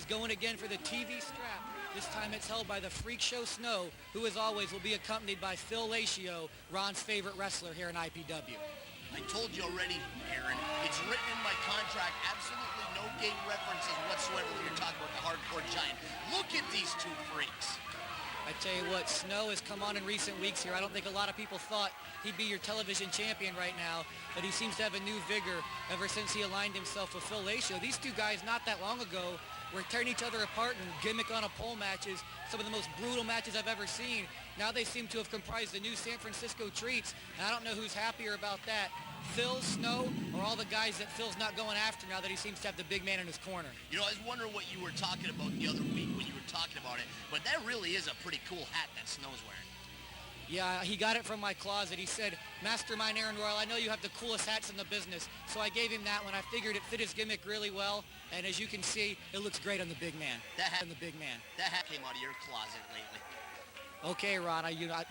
is going again for the TV strap. This time it's held by the Freak Show Snow, who as always will be accompanied by Phil Lacio, Ron's favorite wrestler here in IPW. I told you already, Aaron, it's written in my contract, absolutely no gay references whatsoever when you're talking about the hardcore giant. Look at these two freaks. I tell you what, Snow has come on in recent weeks here. I don't think a lot of people thought he'd be your television champion right now, but he seems to have a new vigor ever since he aligned himself with Phil Lacio. These two guys not that long ago were tearing each other apart in gimmick on a pole matches, some of the most brutal matches I've ever seen. Now they seem to have comprised the new San Francisco Treats, and I don't know who's happier about that, Phil, Snow, or all the guys that Phil's not going after now that he seems to have the big man in his corner. You know, I was wondering what you were talking about the other week when you were talking about it, but that really is a pretty cool hat that Snow's wearing. Yeah, he got it from my closet. He said, Mastermind Aaron Royal, I know you have the coolest hats in the business. So I gave him that one. I figured it fit his gimmick really well. And as you can see, it looks great on the big man. That hat came out of your closet lately. Okay, Ron,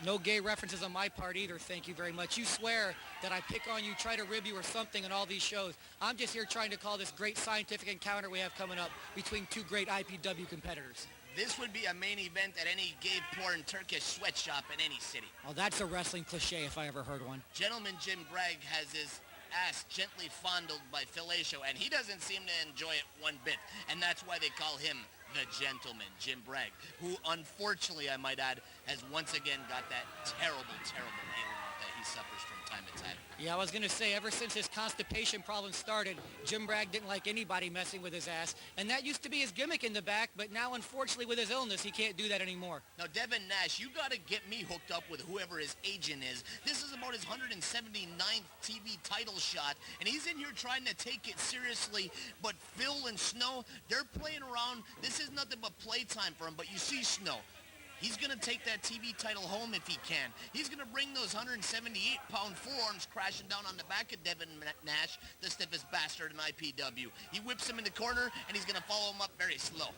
no gay references on my part either, thank you very much. You swear that I pick on you, try to rib you or something in all these shows. I'm just here trying to call this great scientific encounter we have coming up between two great IPW competitors. This would be a main event at any gay porn Turkish sweatshop in any city. Oh, that's a wrestling cliche if I ever heard one. Gentleman Jim Bragg has his ass gently fondled by Phil Lacio, and he doesn't seem to enjoy it one bit. And that's why they call him the gentleman, Jim Bragg, who unfortunately, I might add, has once again got that terrible, terrible ailment that he suffers from time to time. Yeah, I was going to say, ever since his constipation problem started, Jim Bragg didn't like anybody messing with his ass, and that used to be his gimmick in the back, but now, unfortunately, with his illness, he can't do that anymore. Now, Devin Nash, you got to get me hooked up with whoever his agent is. This is about his 179th TV title shot, and he's in here trying to take it seriously, but Phil and Snow, they're playing around. This is nothing but playtime for him, but you see Snow. He's going to take that TV title home if he can. He's going to bring those 178-pound forearms crashing down on the back of Devin Nash, the stiffest bastard in IPW. He whips him in the corner, and he's going to follow him up very slow.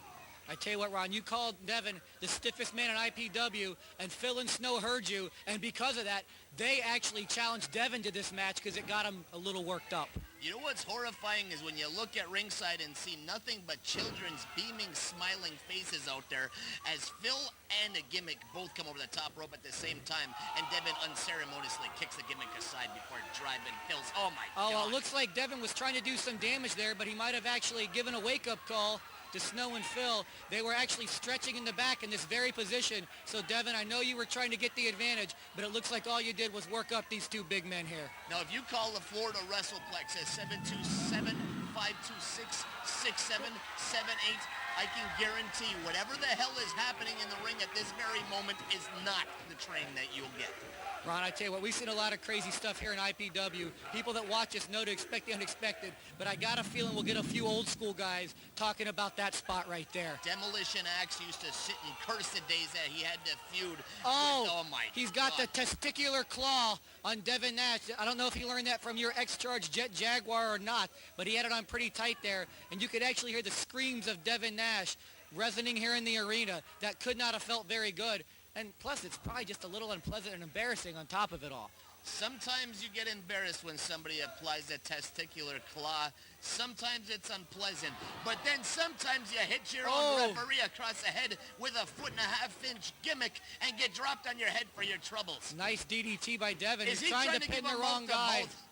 I tell you what, Ron, you called Devin the stiffest man in IPW, and Phil and Snow heard you, and because of that, they actually challenged Devin to this match because it got him a little worked up. You know what's horrifying is when you look at ringside and see nothing but children's beaming, smiling faces out there as Phil and a gimmick both come over the top rope at the same time, and Devin unceremoniously kicks the gimmick aside before driving Phil's. Oh, my God. Oh, it looks like Devin was trying to do some damage there, but he might have actually given a wake-up call to Snow and Phil. They were actually stretching in the back in this very position. So, Devin, I know you were trying to get the advantage, but it looks like all you did was work up these two big men here. Now, if you call the Florida WrestlePlex at 727-526-6778, I can guarantee whatever the hell is happening in the ring at this very moment is not the train that you'll get. Ron, I tell you what, we've seen a lot of crazy stuff here in IPW. People that watch us know to expect the unexpected, but I got a feeling we'll get a few old school guys talking about that spot right there. Demolition Axe used to sit and curse the days that he had to feud with, he's got the testicular claw on Devin Nash. I don't know if he learned that from your X-Charge Jet Jaguar or not, but he had it on pretty tight there, and you could actually hear the screams of Devin Nash resonating here in the arena. That could not have felt very good. And plus, it's probably just a little unpleasant and embarrassing on top of it all. Sometimes you get embarrassed when somebody applies a testicular claw. Sometimes it's unpleasant. But then sometimes you hit your own referee across the head with a 1.5-inch gimmick and get dropped on your head for your troubles. Nice DDT by Devin. Is He's he trying to pin the wrong guy. Mouth?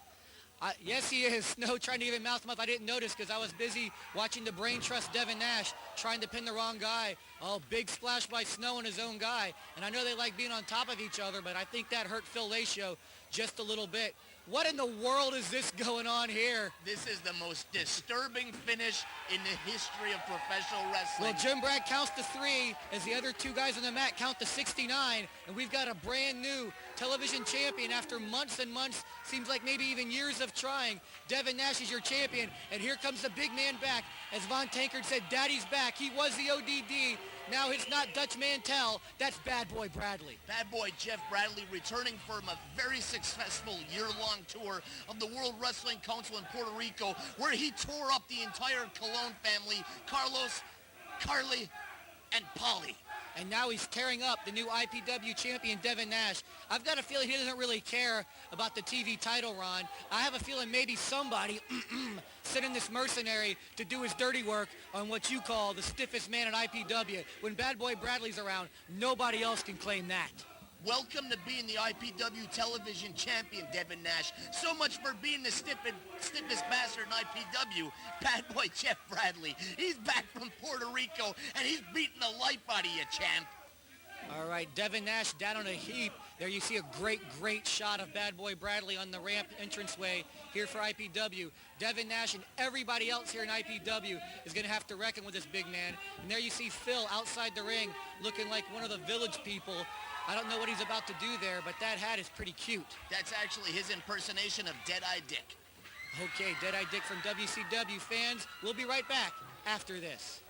Yes, he is. Snow trying to give him mouth-to-mouth. I didn't notice because I was busy watching the brain trust Devin Nash trying to pin the wrong guy. Oh, big splash by Snow and his own guy. And I know they like being on top of each other, but I think that hurt Phil Lacio just a little bit. What in the world is this going on here? This is the most disturbing finish in the history of professional wrestling. Well, Jim Bragg counts to 3 as the other two guys on the mat count to 69, and we've got a brand new television champion after months and months, seems like maybe even years of trying. Devin Nash is your champion, and here comes the big man back. As Von Tankard said, Daddy's back. He was the ODD. Now it's not Dutch Mantel. That's Bad Boy Bradley. Bad Boy Jeff Bradley returning from a very successful year-long tour of the World Wrestling Council in Puerto Rico, where he tore up the entire Colon family, Carlos, Carly, and Polly. and now he's tearing up the new IPW champion, Devin Nash. I've got a feeling he doesn't really care about the TV title run. I have a feeling maybe somebody sent in this mercenary to do his dirty work on what you call the stiffest man at IPW. When Bad Boy Bradley's around, nobody else can claim that. Welcome to being the IPW television champion, Devin Nash. So much for being the stiffest bastard in IPW, Bad Boy Jeff Bradley. He's back from Puerto Rico, and he's beating the life out of you, champ. All right, Devin Nash down on a heap. There you see a great shot of Bad Boy Bradley on the ramp entranceway here for IPW. Devin Nash and everybody else here in IPW is going to have to reckon with this big man. And there you see Phil outside the ring looking like one of the village people. I don't know what he's about to do there, but that hat is pretty cute. That's actually his impersonation of Dead-Eye Dick. Okay, Dead-Eye Dick from WCW fans. We'll be right back after this.